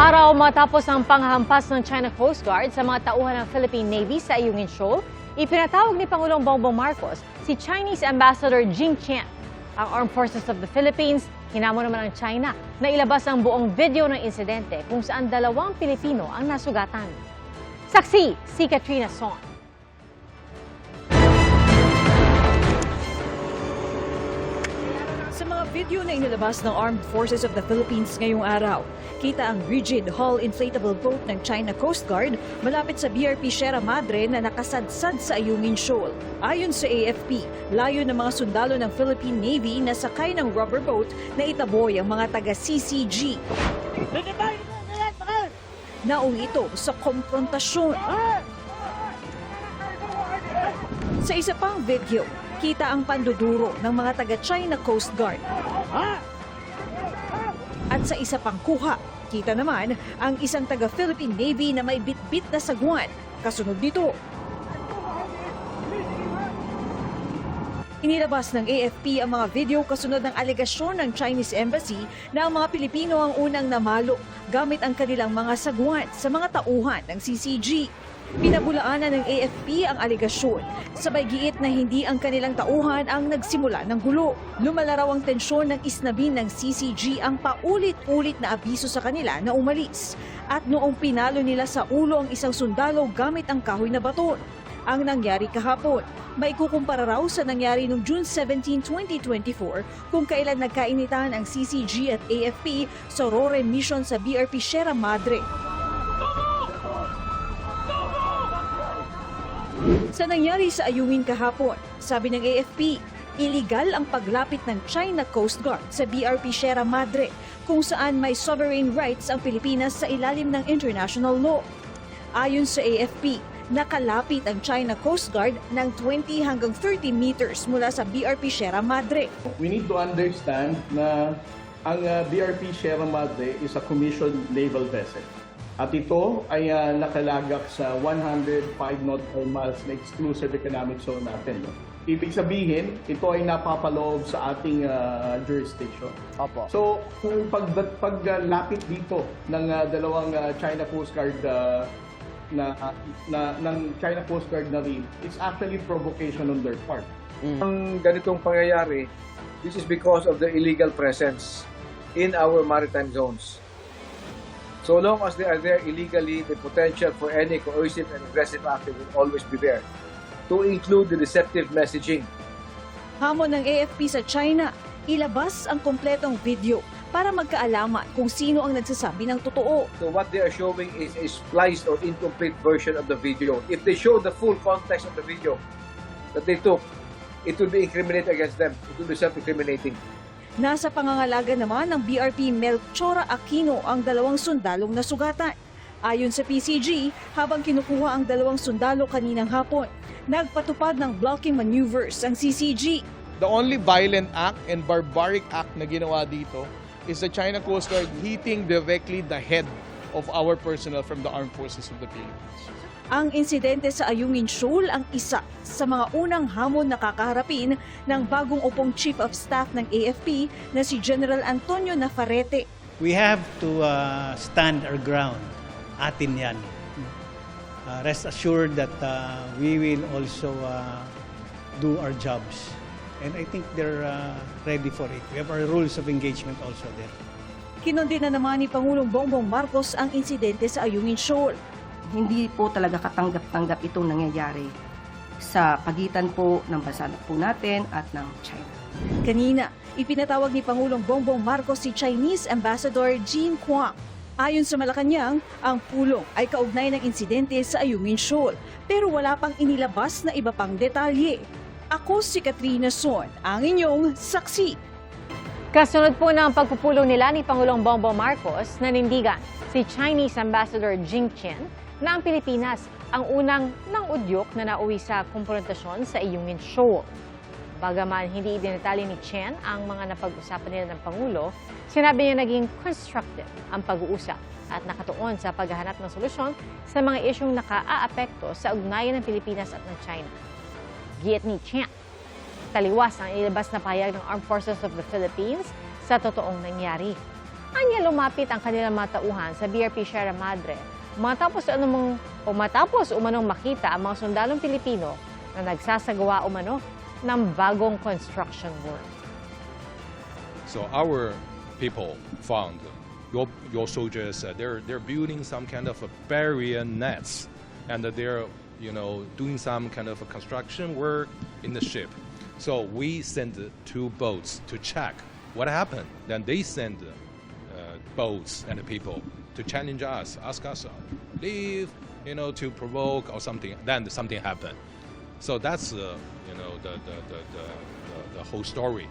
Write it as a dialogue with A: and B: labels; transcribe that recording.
A: araw matapos ang panghahampas ng China Coast Guard sa mga tauhan ng Philippine Navy sa Ayungin Shoal, ipinatawag ni Pangulong Bongbong Marcos si Chinese Ambassador Jing Qian. Ang Armed Forces of the Philippines, hinamon naman ng China na ilabas ang buong video ng insidente kung saan 2 Pilipino ang nasugatan. Saksi, si Katrina Son.
B: Sa mga video na inilabas ng Armed Forces of the Philippines ngayong araw, kita ang rigid hull inflatable boat ng China Coast Guard malapit sa BRP Sierra Madre na nakasadsad sa Ayungin Shoal. Ayon sa AFP, layo ng mga sundalo ng Philippine Navy na sakay ng rubber boat na itaboy ang mga taga-CCG. Nauwi ito sa komprontasyon. Sa isa pang video, kita ang panduduro ng mga taga-China Coast Guard. At sa isa pang kuha, kita naman ang isang taga-Philippine Navy na may bitbit na sagwan. Kasunod nito, inilabas ng AFP ang mga video kasunod ng alegasyon ng Chinese Embassy na ang mga Pilipino ang unang namalo gamit ang kanilang mga sagwan sa mga tauhan ng CCG. Pinabulaanan ng AFP ang alegasyon, sabay giit na hindi ang kanilang tauhan ang nagsimula ng gulo. Lumala raw ang tensyon ng isnabin ng CCG ang paulit-ulit na abiso sa kanila na umalis. At noong pinalo nila sa ulo ang isang sundalo gamit ang kahoy na baton. Ang nangyari kahapon, may kukumpara raw sa nangyari noong June 17, 2024 kung kailan nagkainitan ang CCG at AFP sa RORE mission sa BRP Sierra Madre. Sa nangyari sa Ayungin kahapon, sabi ng AFP, illegal ang paglapit ng China Coast Guard sa BRP Sierra Madre kung saan may sovereign rights ang Pilipinas sa ilalim ng international law. Ayon sa AFP, nakalapit ang China Coast Guard ng 20 hanggang 30 meters mula sa BRP Sierra Madre.
C: We need to understand na ang BRP Sierra Madre is a commissioned naval vessel. At ito ay nakalagak sa 105 nautical miles na exclusive economic zone natin. No? Ibig sabihin, ito ay napapaloob sa ating jurisdiction.
D: Opo.
C: So, kung paglapit dito ng dalawang China Coast Guard ng China Coast Guard Navy, it's actually provocation on their part.
D: Ang ganitong pangyayari, this is because of the illegal presence in our maritime zones. So long as they are there illegally, the potential for any coercive and aggressive action will always be there, to include the deceptive messaging.
B: Hamon ng AFP sa China, ilabas ang kompletong video para magkaalaman kung sino ang nagsasabi ng totoo.
D: So what they are showing is a spliced or incomplete version of the video. If they show the full context of the video that they took, it will be incriminated against them. It will be self-incriminating.
B: Nasa pangangalaga naman ng BRP Melchora Aquino ang 2 sundalong nasugatan. Ayon sa PCG, habang kinukuha ang 2 sundalo kaninang hapon, nagpatupad ng blocking maneuvers ang CCG.
E: The only violent act and barbaric act na ginawa dito is the China Coast Guard hitting directly the head of our personnel from the Armed Forces of the Philippines.
B: Ang insidente sa Ayungin Shoal ang isa sa mga unang hamon na kakaharapin ng bagong upong Chief of Staff ng AFP na si General Antonio Nafarrete.
F: We have to stand our ground. Atin yan. Rest assured that we will also do our jobs. And I think they're ready for it. We have our rules of engagement also there.
B: Kinondena naman ni Pangulong Bongbong Marcos ang insidente sa Ayungin Shoal.
G: Hindi po talaga katanggap-tanggap itong nangyayari sa pagitan po ng bansa po natin at ng China.
B: Kanina, ipinatawag ni Pangulong Bongbong Marcos si Chinese Ambassador Jing Qian. Ayon sa Malacanang, ang pulong ay kaugnay ng insidente sa Ayungin Shoal, pero wala pang inilabas na iba pang detalye. Ako si Katrina Son, ang inyong saksi.
A: Kasunod po ng pagpupulong nila ni Pangulong Bongbong Marcos, nanindigan si Chinese Ambassador Jing Qian na ang Pilipinas ang unang nang-udyok na nauwi sa komprontasyon sa Ayungin Shoal. Bagaman hindi idinatali ni Qian ang mga napag-usapan nila ng Pangulo, sinabi niya naging constructive ang pag-uusap at nakatuon sa paghahanap ng solusyon sa mga isyong naka-aapekto sa ugnayan ng Pilipinas at ng China. Giit ni Qian, taliwas ang ilabas na pahayag ng Armed Forces of the Philippines sa totoong nangyari. Anya lumapit ang kanilang mga tauhan sa BRP Sierra Madre matapos umanong makita ang mga sundalong Pilipino na nagsasagawa umano ng bagong construction work.
H: So our people found your soldiers. They're building some kind of a barrier nets, and they're doing some kind of a construction work in the ship. So we sent 2 boats to check what happened. Then they send boats and people to challenge us, ask us leave, to provoke or something. Then something happened. So that's the whole story.